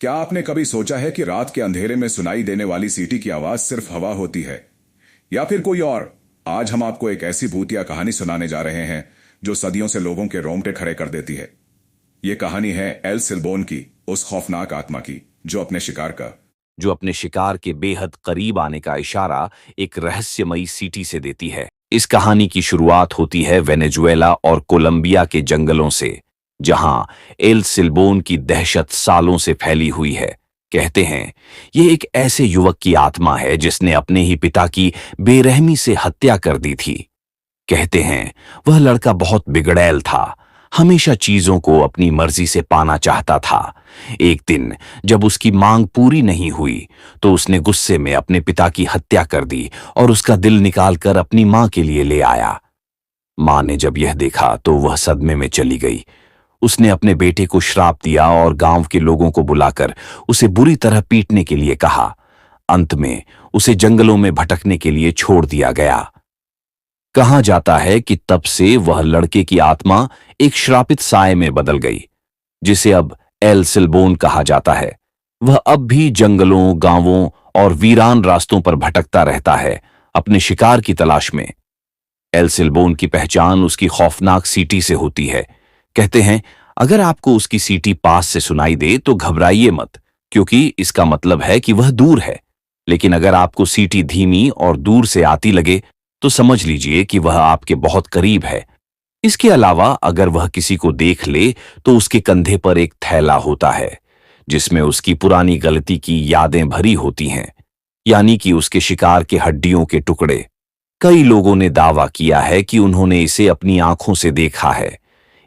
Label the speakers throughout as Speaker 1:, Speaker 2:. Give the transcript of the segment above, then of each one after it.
Speaker 1: क्या आपने कभी सोचा है कि रात के अंधेरे में सुनाई देने वाली सीटी की आवाज सिर्फ हवा होती है या फिर कोई और? आज हम आपको एक ऐसी भूतिया कहानी सुनाने जा रहे हैं जो सदियों से लोगों के रोंगटे खड़े कर देती है। यह कहानी है एल सिल्बोन की, उस खौफनाक आत्मा की
Speaker 2: जो अपने शिकार के बेहद करीब आने का इशारा एक रहस्यमयी सीटी से देती है। इस कहानी की शुरुआत होती है वेनेजुएला और कोलंबिया के जंगलों से, जहां एल सिल्बोन की दहशत सालों से फैली हुई है। कहते हैं ये एक ऐसे युवक की आत्मा है जिसने अपने ही पिता की बेरहमी से हत्या कर दी थी। कहते हैं वह लड़का बहुत बिगड़ैल था, हमेशा चीजों को अपनी मर्जी से पाना चाहता था। एक दिन जब उसकी मांग पूरी नहीं हुई तो उसने गुस्से में अपने पिता की हत्या कर दी और उसका दिल निकालकर अपनी मां के लिए ले आया। मां ने जब यह देखा तो वह सदमे में चली गई। उसने अपने बेटे को श्राप दिया और गांव के लोगों को बुलाकर उसे बुरी तरह पीटने के लिए कहा। अंत में उसे जंगलों में भटकने के लिए छोड़ दिया गया। कहा जाता है कि तब से वह लड़के की आत्मा एक श्रापित साए में बदल गई, जिसे अब एल सिल्बोन कहा जाता है। वह अब भी जंगलों, गांवों और वीरान रास्तों पर भटकता रहता है, अपने शिकार की तलाश में। एल सिल्बोन की पहचान उसकी खौफनाक सीटी से होती है। कहते हैं अगर आपको उसकी सीटी पास से सुनाई दे तो घबराइए मत, क्योंकि इसका मतलब है कि वह दूर है। लेकिन अगर आपको सीटी धीमी और दूर से आती लगे तो समझ लीजिए कि वह आपके बहुत करीब है। इसके अलावा अगर वह किसी को देख ले तो उसके कंधे पर एक थैला होता है जिसमें उसकी पुरानी गलती की यादें भरी होती हैं, यानी कि उसके शिकार के हड्डियों के टुकड़े। कई लोगों ने दावा किया है कि उन्होंने इसे अपनी आंखों से देखा है।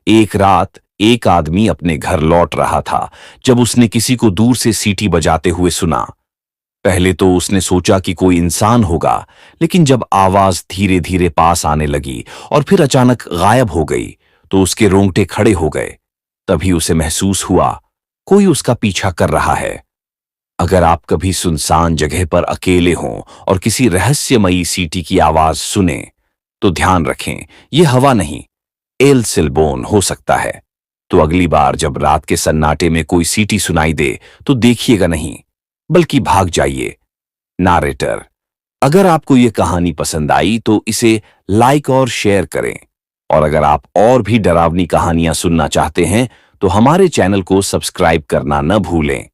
Speaker 2: एक रात एक आदमी अपने घर लौट रहा था जब उसने किसी को दूर से सीटी बजाते हुए सुना। पहले तो उसने सोचा कि कोई इंसान होगा, लेकिन जब आवाज धीरे धीरे पास आने लगी और फिर अचानक गायब हो गई तो उसके रोंगटे खड़े हो गए। तभी उसे महसूस हुआ कोई उसका पीछा कर रहा है। अगर आप कभी सुनसान जगह पर अकेले हों और किसी रहस्यमयी सीटी की आवाज सुने तो ध्यान रखें, यह हवा नहीं, एल सिल्बोन हो सकता है। तो अगली बार जब रात के सन्नाटे में कोई सीटी सुनाई दे तो देखिएगा नहीं, बल्कि भाग जाइए। नारेटर, अगर आपको यह कहानी पसंद आई तो इसे लाइक और शेयर करें, और अगर आप और भी डरावनी कहानियां सुनना चाहते हैं तो हमारे चैनल को सब्सक्राइब करना न भूलें।